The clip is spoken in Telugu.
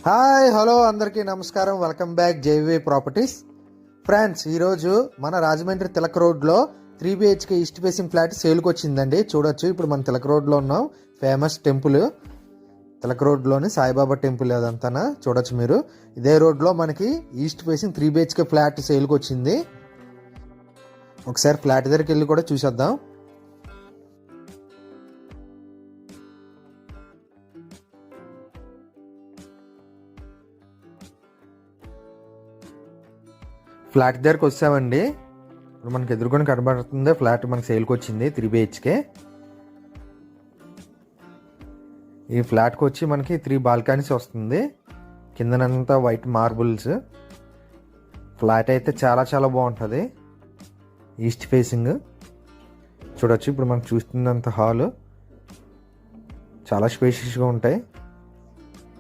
హాయ్ హలో అందరికీ నమస్కారం. Welcome back JV properties. Friends, ఈరోజు మన రాజమండ్రి తిలక్ రోడ్లో 3BHK ఈస్ట్ ఫేసింగ్ ఫ్లాట్ సేల్కి వచ్చిందండి. చూడొచ్చు, ఇప్పుడు మన తిలక్ రోడ్లో ఉన్నాం. ఫేమస్ టెంపుల్ తిలక్ రోడ్లోని సాయిబాబా టెంపుల్ అదంతా చూడొచ్చు మీరు. ఇదే రోడ్లో మనకి ఈస్ట్ ఫేసింగ్ 3BHK ఫ్లాట్ సేల్కి వచ్చింది. ఒకసారి ఫ్లాట్ దగ్గరికి వెళ్ళి కూడా చూసేద్దాం. ఫ్లాట్ దగ్గరకు వచ్చామండి. ఇప్పుడు మనకి ఎదురుకొని కనబడుతుంది ఫ్లాట్ మనకి సేల్కి వచ్చింది 3BHK. ఈ ఫ్లాట్కి వచ్చి మనకి 3 బాల్కనీస్ వస్తుంది. కిందనంతా వైట్ మార్బుల్స్. ఫ్లాట్ అయితే చాలా చాలా బాగుంటుంది. ఈస్ట్ ఫేసింగ్ చూడొచ్చు. ఇప్పుడు మనం చూస్తున్నంత హాల్ చాలా స్పేషియస్గా ఉంటాయి.